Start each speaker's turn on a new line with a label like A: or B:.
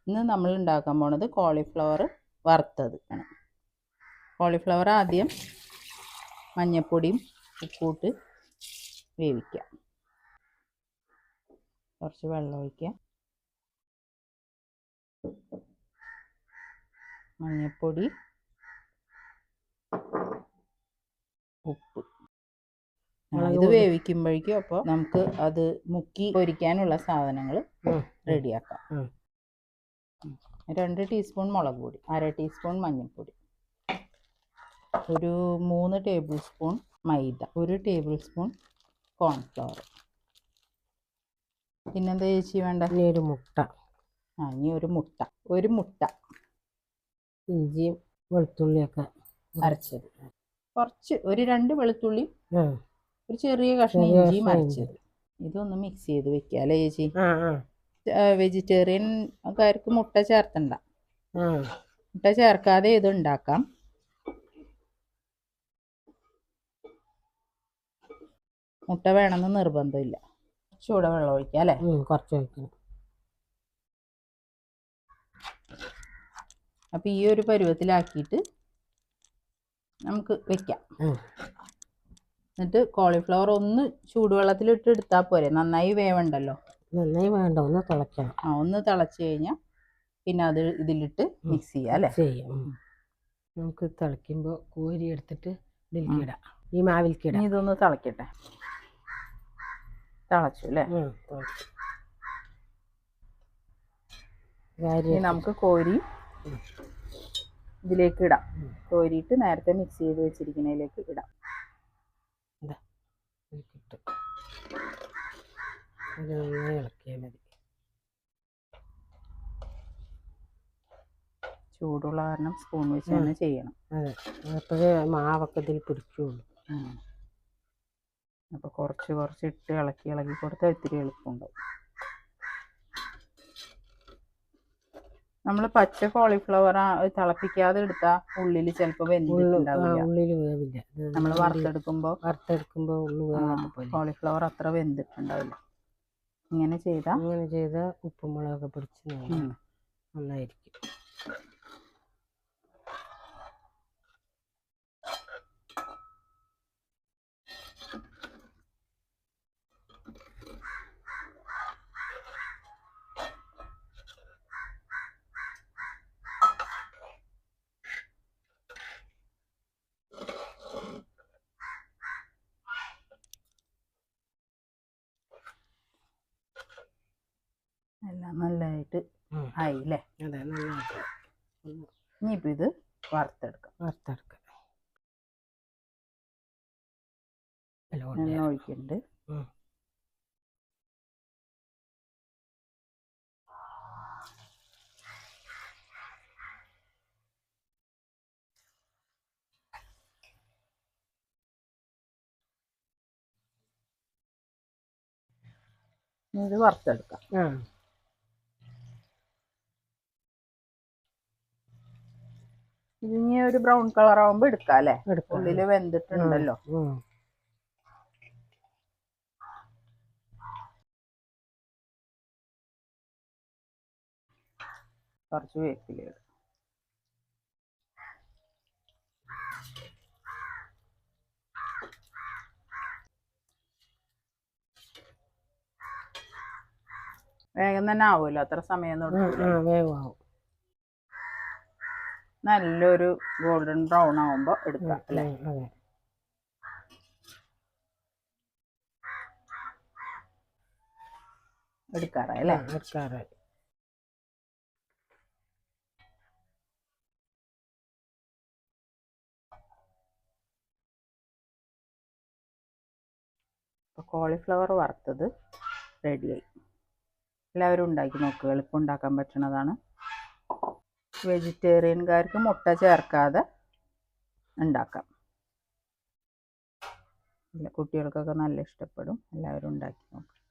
A: ഇന്ന് നമ്മൾ ഉണ്ടാക്കാൻ പോണത് കോളിഫ്ലവർ വറുത്തത് ആണ്. കോളിഫ്ലവർ ആദ്യം മഞ്ഞൾപ്പൊടിയും ഉപ്പൂട്ട് വേവിക്കുക. കുറച്ച് വെള്ളം ഒഴിക്കുക. മഞ്ഞൾപ്പൊടി, ഉപ്പ്. ഇത് വേവിക്കുമ്പോഴേക്കും അപ്പോൾ നമുക്ക് അത് മുക്കി പൊരിക്കാനുള്ള സാധനങ്ങൾ റെഡിയാക്കാം. 2 ടീസ്പൂൺ മുളക് പൊടി, 1/2 ടീസ്പൂൺ മഞ്ഞൾപ്പൊടി, ഒരു 3 ടേബിൾ സ്പൂൺ മൈദ, 1 ടേബിൾ സ്പൂൺ കോൺഫ്ലവർ. പിന്നെന്താ ചേച്ചി വേണ്ട?
B: ഒരു മുട്ട.
A: ഇനി ഒരു മുട്ട,
B: ഇഞ്ചിയും വെളുത്തുള്ളിയൊക്കെ
A: അരച്ചത്, കുറച്ച് ഒരു 2 വെളുത്തുള്ളി, ഒരു ചെറിയ കഷ്ണം ഇഞ്ചിയും അരച്ചത്. ഇതൊന്ന് മിക്സ് ചെയ്ത് വെക്കുക അല്ലേ ചേച്ചി? വെജിറ്റേറിയൻകാർക്ക് മുട്ട ചേർത്തണ്ട. മുട്ട ചേർക്കാതെ ഇത് ഉണ്ടാക്കാം. മുട്ട വേണമെന്ന് നിർബന്ധമില്ല. ചൂട വെള്ളം ഒഴിക്കാം അല്ലേ?
B: കുറച്ച് ഒഴിക്കണം.
A: അപ്പം ഈ ഒരു പരുവത്തിലാക്കിയിട്ട് നമുക്ക് വെക്കാം. എന്നിട്ട് കോളിഫ്ലവർ ഒന്ന് ചൂടുവെള്ളത്തിലിട്ട് എടുത്താൽ പോരെ? നന്നായി വേവണ്ടല്ലോ.
B: നന്നായി വേണ്ട, ഒന്ന് തിളയ്ക്കണം.
A: ഒന്ന് തിളച്ച് കഴിഞ്ഞാൽ പിന്നെ അത് ഇതിലിട്ട് മിക്സ് ചെയ്യാം അല്ലേ?
B: നമുക്ക് തിളയ്ക്കുമ്പോൾ കോരി എടുത്തിട്ട് ഇതിൽക്കിടാം, ഈ മാവിൽക്കിടാം.
A: ഇതൊന്ന് തിളയ്ക്കട്ടെ. തിളച്ചു അല്ലേ? നമുക്ക് കോരി ഇതിലേക്ക് ഇടാം. കോരിയിട്ട് നേരത്തെ മിക്സ് ചെയ്ത് വെച്ചിരിക്കുന്നതിലേക്ക് ഇടാം.
B: ഇളക്കിയാൽ മതി.
A: ചൂടുള്ള കാരണം സ്പൂൺ വെച്ച് തന്നെ ചെയ്യണം.
B: അതെ, അപ്പോഴേ മാവൊക്കെ ഇതിൽ പിടിക്കുള്ളൂ.
A: അപ്പോൾ കുറച്ച് ഇട്ട് ഇളക്കി കൊടുത്താൽ ഇത്തിരി എളുപ്പമുണ്ടാവും. നമ്മൾ പച്ച കോളിഫ്ലവർ തിളപ്പിക്കാതെ എടുത്താൽ ഉള്ളിൽ ചിലപ്പോൾ വെന്തിട്ടുണ്ടാവില്ല.
B: ഉള്ളിൽ വേവില്ല.
A: നമ്മൾ വറുത്തെടുക്കുമ്പോൾ
B: ഉള്ളു
A: കോളിഫ്ലവർ അത്ര വെന്തിട്ടുണ്ടാവില്ല. ഇങ്ങനെ ചെയ്താൽ
B: ഉപ്പും മുളകൊക്കെ പിടിച്ച് നന്നായിരിക്കും.
A: എല്ലാം നല്ലതായിട്ട് ആയില്ലേ?
B: അതെ, നന്നായിട്ട്.
A: ഇനിയിപ്പോൾ ഇത് വറുത്തെടുക്കാം. എണ്ണ ഒഴിക്കുന്നുണ്ട്. ഇത് വറുത്തെടുക്കാം. ഇതിനി ഒരു ബ്രൗൺ കളർ ആവുമ്പോ എടുക്കാം അല്ലേ? ഉള്ളില് വെന്തിട്ടുണ്ടല്ലോ. കുറച്ച് വേപ്പില ഇടും. വേഗം തന്നെ ആവുമല്ലോ, അത്ര സമയം
B: വേഗമാവും.
A: നല്ലൊരു ഗോൾഡൻ ബ്രൗൺ ആവുമ്പോ എടുക്കാം അല്ലേ? എടുക്കാറായി അല്ലേ?
B: എടുക്കാറായി.
A: കോളിഫ്ലവർ വറുത്തത് റെഡിയായി. എല്ലാവരും ഉണ്ടാക്കി നോക്കുക, എളുപ്പം ഉണ്ടാക്കാൻ പറ്റുന്നതാണ്. വെജിറ്റേറിയൻകാർക്ക് മുട്ട ചേർക്കാതെ ഉണ്ടാക്കാം. കുട്ടികൾക്കൊക്കെ നല്ല ഇഷ്ടപ്പെടും. എല്ലാവരും ഉണ്ടാക്കി നോക്കുക.